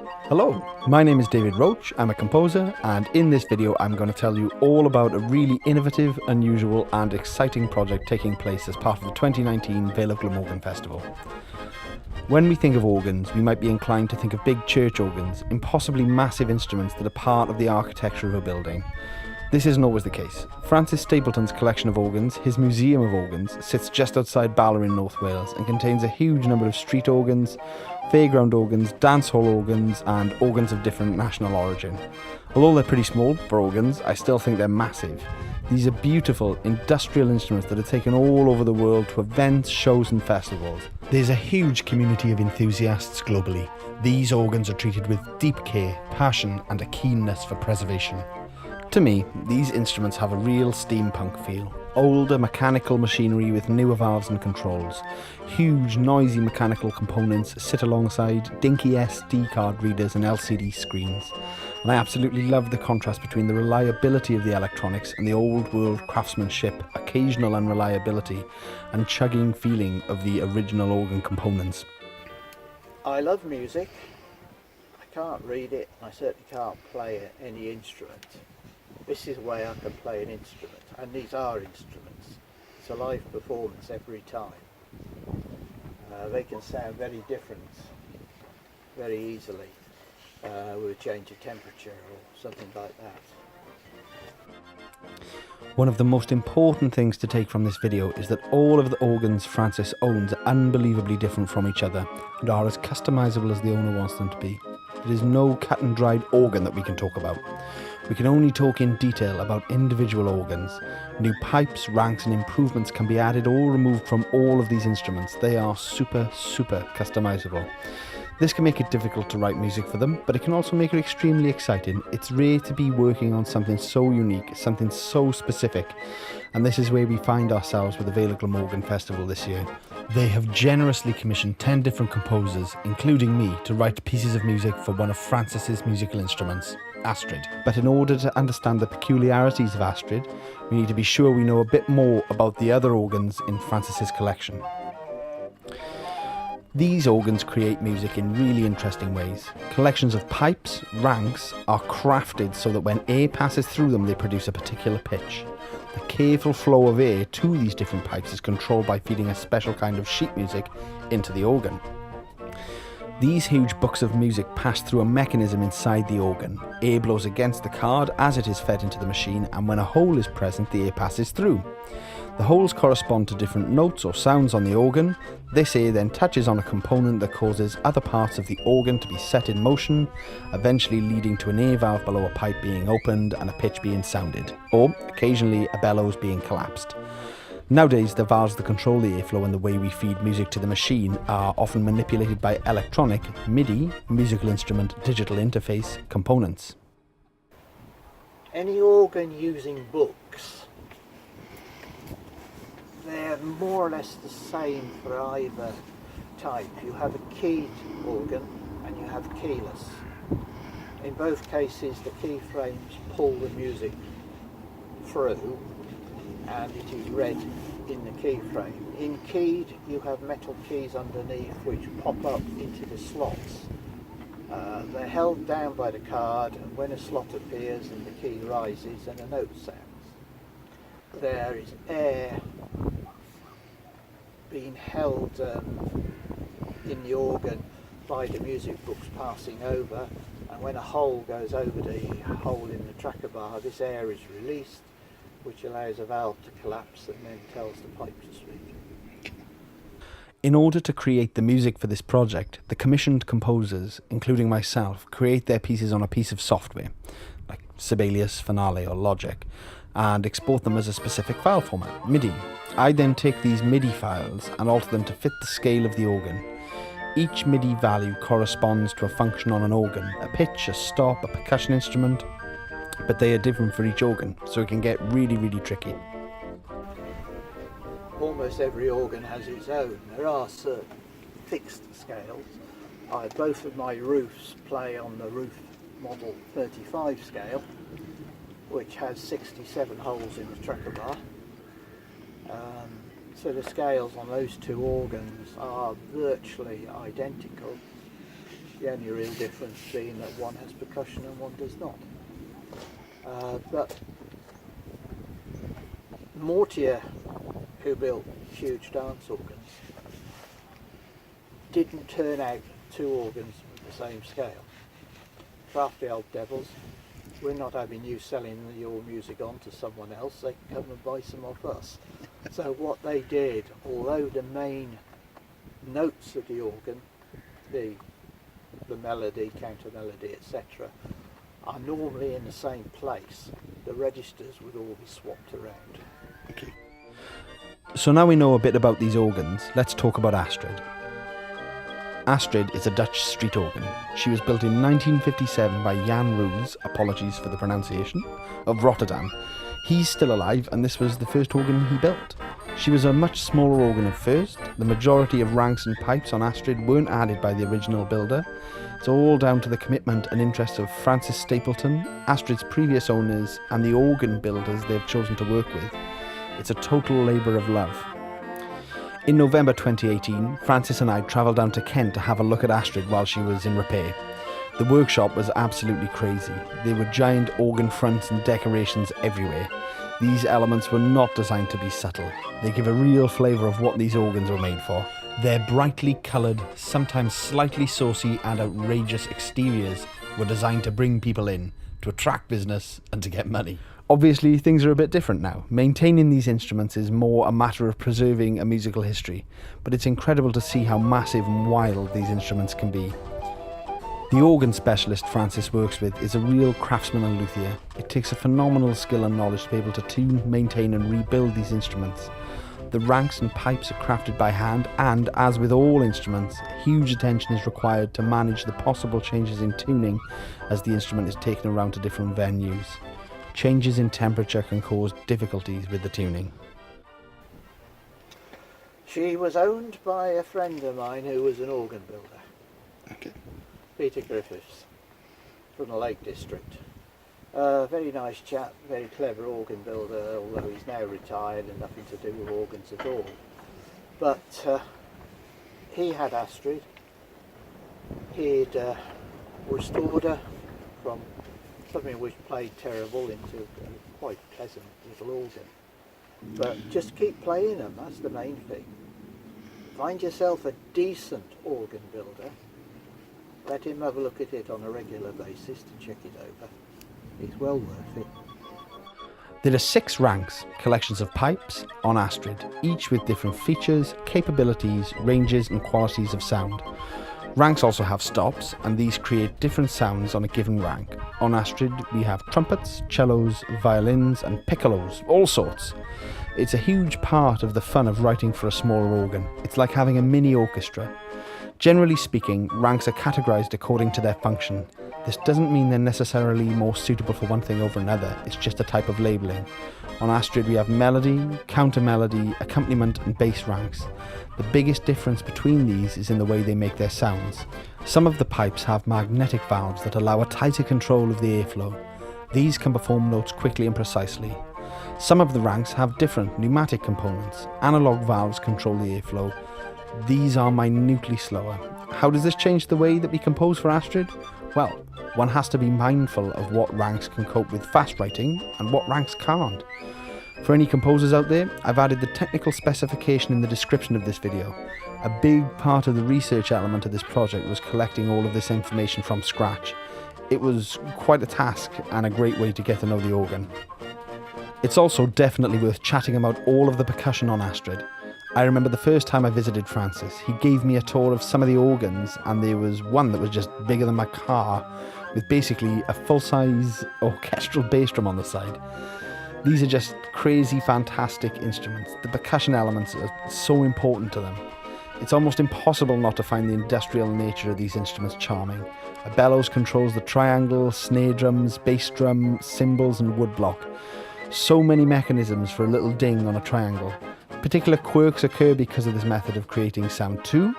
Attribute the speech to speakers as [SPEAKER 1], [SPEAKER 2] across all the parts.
[SPEAKER 1] Hello, my name is David Roach, I'm a composer, and in this video I'm going to tell you all about a really innovative, unusual and exciting project taking place as part of the 2019 Vale of Glamorgan Festival. When we think of organs, we might be inclined to think of big church organs, impossibly massive instruments that are part of the architecture of a building. This isn't always the case. Francis Stapleton's collection of organs, his museum of organs, sits just outside Bangor in North Wales and contains a huge number of street organs, fairground organs, dance hall organs and organs of different national origin. Although they're pretty small for organs, I still think they're massive. These are beautiful industrial instruments that are taken all over the world to events, shows and festivals. There's a huge community of enthusiasts globally. These organs are treated with deep care, passion and a keenness for preservation. To me, these instruments have a real steampunk feel. Older mechanical machinery with newer valves and controls. Huge noisy mechanical components sit alongside dinky SD card readers and LCD screens. And I absolutely love the contrast between the reliability of the electronics and the old world craftsmanship, occasional unreliability and chugging feeling of the original organ components.
[SPEAKER 2] I love music. I can't read it, I certainly can't play any instrument. This is a way I can play an instrument, and these are instruments. It's a live performance every time. They can sound very different very easily with a change of temperature or something like that.
[SPEAKER 1] One of the most important things to take from this video is that all of the organs Francis owns are unbelievably different from each other and are as customizable as the owner wants them to be. There is no cut and dried organ that we can talk about. We can only talk in detail about individual organs. New pipes, ranks and improvements can be added or removed from all of these instruments. They are super customizable. This can make it difficult to write music for them, but it can also make it extremely exciting. It's rare to be working on something so unique, something so specific, and this is where we find ourselves with the Vale of Glamorgan Festival this year. They have generously commissioned 10 different composers, including me, to write pieces of music for one of Francis's musical instruments, Astrid. But in order to understand the peculiarities of Astrid, we need to be sure we know a bit more about the other organs in Francis's collection. These organs create music in really interesting ways. Collections of pipes, ranks, are crafted so that when air passes through them they produce a particular pitch. The careful flow of air to these different pipes is controlled by feeding a special kind of sheet music into the organ. These huge books of music pass through a mechanism inside the organ. Air blows against the card as it is fed into the machine, and when a hole is present the air passes through. The holes correspond to different notes or sounds on the organ. This air then touches on a component that causes other parts of the organ to be set in motion, eventually leading to an air valve below a pipe being opened and a pitch being sounded, or occasionally a bellows being collapsed. Nowadays, the valves that control the airflow and the way we feed music to the machine are often manipulated by electronic, MIDI, musical instrument digital interface components.
[SPEAKER 2] Any organ using books, they're more or less the same for either type. You have a keyed organ and you have keyless. In both cases the key frames pull the music through and it is read in the key frame. In keyed you have metal keys underneath which pop up into the slots. They're held down by the card, and when a slot appears and the key rises and a note sounds. There is air being held in the organ by the music books passing over, and when a hole goes over the hole in the tracker bar, this air is released, which allows a valve to collapse and then tells the pipe to speak.
[SPEAKER 1] In order to create the music for this project, the commissioned composers, including myself, create their pieces on a piece of software, like Sibelius, Finale or Logic, and export them as a specific file format, MIDI. I then take these MIDI files and alter them to fit the scale of the organ. Each MIDI value corresponds to a function on an organ, a pitch, a stop, a percussion instrument, but they are different for each organ, so it can get really tricky.
[SPEAKER 2] Almost every organ has its own. There are certain fixed scales. Both of my roofs play on the roof model 35 scale, which has 67 holes in the tracker bar. So the scales on those two organs are virtually identical. The only real difference being that one has percussion and one does not. But Mortier, who built huge dance organs, didn't turn out two organs with the same scale. Crafty old devils, we're not having you selling your music on to someone else, they can come and buy some off us. So what they did, although the main notes of the organ, the melody, counter melody, etc., are normally in the same place, the registers would all be swapped around.
[SPEAKER 1] Okay. So now we know a bit about these organs, let's talk about Astrid. Astrid is a Dutch street organ. She was built in 1957 by Llanrwst, apologies for the pronunciation, of Rotterdam. He's still alive and this was the first organ he built. She was a much smaller organ at first. The majority of ranks and pipes on Astrid weren't added by the original builder. It's all down to the commitment and interest of Francis Stapleton, Astrid's previous owners, and the organ builders they've chosen to work with. It's a total labour of love. In November 2018, Francis and I travelled down to Kent to have a look at Astrid while she was in repair. The workshop was absolutely crazy. There were giant organ fronts and decorations everywhere. These elements were not designed to be subtle. They give a real flavour of what these organs were made for. Their brightly coloured, sometimes slightly saucy and outrageous exteriors were designed to bring people in, to attract business and to get money. Obviously, things are a bit different now. Maintaining these instruments is more a matter of preserving a musical history, but it's incredible to see how massive and wild these instruments can be. The organ specialist Francis works with is a real craftsman and luthier. It takes a phenomenal skill and knowledge to be able to tune, maintain and rebuild these instruments. The ranks and pipes are crafted by hand and, as with all instruments, huge attention is required to manage the possible changes in tuning as the instrument is taken around to different venues. Changes in temperature can cause difficulties with the tuning.
[SPEAKER 2] She was owned by a friend of mine who was an organ builder.
[SPEAKER 1] Okay.
[SPEAKER 2] Peter Griffiths, from the Lake District. Very nice chap, very clever organ builder, although he's now retired and nothing to do with organs at all. But he had Astrid. He'd restored her from something which played terrible into a quite pleasant little organ. But just keep playing them, that's the main thing. Find yourself a decent organ builder. Let him have a look at it on a regular basis to check it over. It's well worth it.
[SPEAKER 1] There are 6 ranks, collections of pipes, on Astrid, each with different features, capabilities, ranges and qualities of sound. Ranks also have stops, and these create different sounds on a given rank. On Astrid we have trumpets, cellos, violins and piccolos, all sorts. It's a huge part of the fun of writing for a smaller organ. It's like having a mini orchestra. Generally speaking, ranks are categorised according to their function. This doesn't mean they're necessarily more suitable for one thing over another, it's just a type of labelling. On Astrid we have melody, counter melody, accompaniment and bass ranks. The biggest difference between these is in the way they make their sounds. Some of the pipes have magnetic valves that allow a tighter control of the airflow. These can perform notes quickly and precisely. Some of the ranks have different pneumatic components. Analog valves control the airflow. These are minutely slower. How does this change the way that we compose for Astrid? Well, one has to be mindful of what ranks can cope with fast writing and what ranks can't. For any composers out there, I've added the technical specification in the description of this video. A big part of the research element of this project was collecting all of this information from scratch. It was quite a task and a great way to get to know the organ. It's also definitely worth chatting about all of the percussion on Astrid. I remember the first time I visited Francis, he gave me a tour of some of the organs and there was one that was just bigger than my car with basically a full-size orchestral bass drum on the side. These are just crazy, fantastic instruments. The percussion elements are so important to them. It's almost impossible not to find the industrial nature of these instruments charming. A bellows controls the triangle, snare drums, bass drum, cymbals and woodblock. So many mechanisms for a little ding on a triangle. Particular quirks occur because of this method of creating sound too.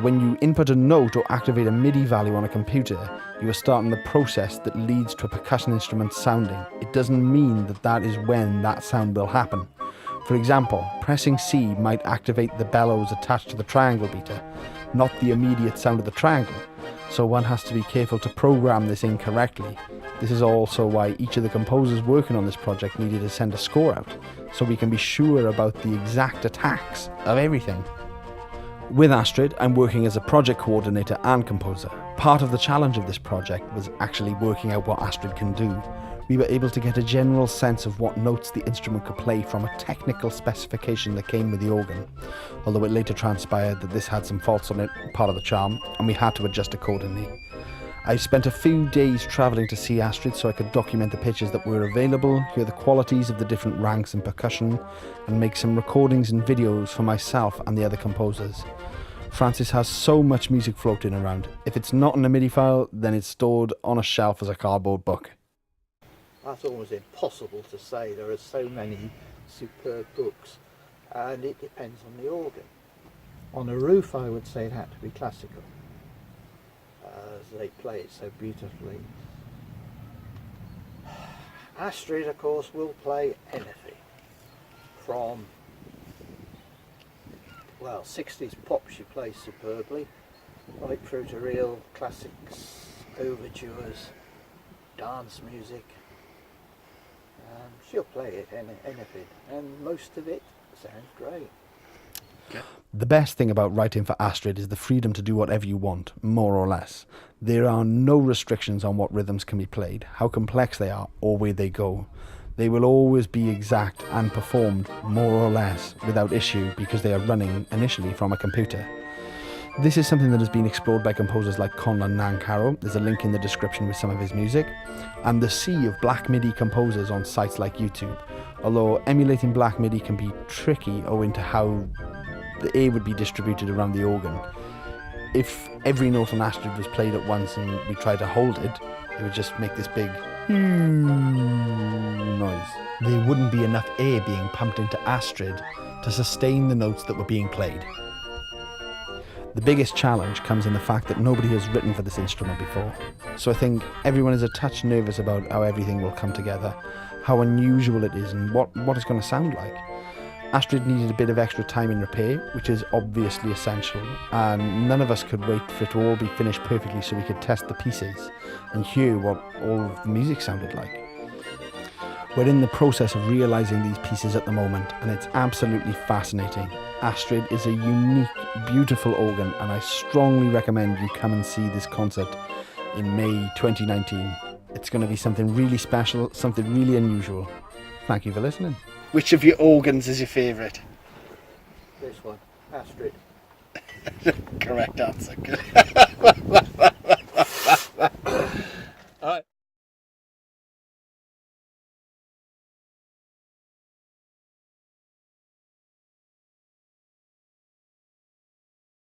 [SPEAKER 1] When you input a note or activate a MIDI value on a computer, you are starting the process that leads to a percussion instrument sounding. It doesn't mean that that is when that sound will happen. For example, pressing C might activate the bellows attached to the triangle beater, not the immediate sound of the triangle. so one has to be careful to program this in correctly. This is also why each of the composers working on this project needed to send a score out, so we can be sure about the exact attacks of everything. With Astrid, I'm working as a project coordinator and composer. Part of the challenge of this project was actually working out what Astrid can do. We were able to get a general sense of what notes the instrument could play from a technical specification that came with the organ, although it later transpired that this had some faults on it, part of the charm, and we had to adjust accordingly. I spent a few days travelling to see Astrid so I could document the pitches that were available, hear the qualities of the different ranks in percussion, and make some recordings and videos for myself and the other composers. Francis has so much music floating around. If it's not in a MIDI file, then it's stored on a shelf as a cardboard book.
[SPEAKER 2] That's almost impossible to say. There are so many superb books, and it depends on the organ. On a roof, I would say it had to be classical, as they play it so beautifully. Astrid, of course, will play anything from, well, 60s pop she plays superbly, right through to real classics, overtures, dance music. She'll play it, anything, and most of it sounds great.
[SPEAKER 1] The best thing about writing for Astrid is the freedom to do whatever you want, more or less. There are no restrictions on what rhythms can be played, how complex they are, or where they go. They will always be exact and performed, more or less, without issue because they are running initially from a computer. This is something that has been explored by composers like Conlan Nancaro. There's a link in the description with some of his music, and the sea of black MIDI composers on sites like YouTube. Although emulating black MIDI can be tricky owing to how the air would be distributed around the organ. If every note on Astrid was played at once and we tried to hold it, it would just make this big noise. There wouldn't be enough air being pumped into Astrid to sustain the notes that were being played. The biggest challenge comes in the fact that nobody has written for this instrument before. So I think everyone is a touch nervous about how everything will come together, how unusual it is and what it's going to sound like. Astrid needed a bit of extra time in repair, which is obviously essential, and none of us could wait for it to all be finished perfectly so we could test the pieces and hear what all of the music sounded like. We're in the process of realising these pieces at the moment, and it's absolutely fascinating. Astrid is a unique, beautiful organ, and I strongly recommend you come and see this concert in May 2019. It's going to be something really special, something really unusual. Thank you for listening. Which of your organs is your favourite?
[SPEAKER 2] This one, Astrid.
[SPEAKER 1] Correct answer.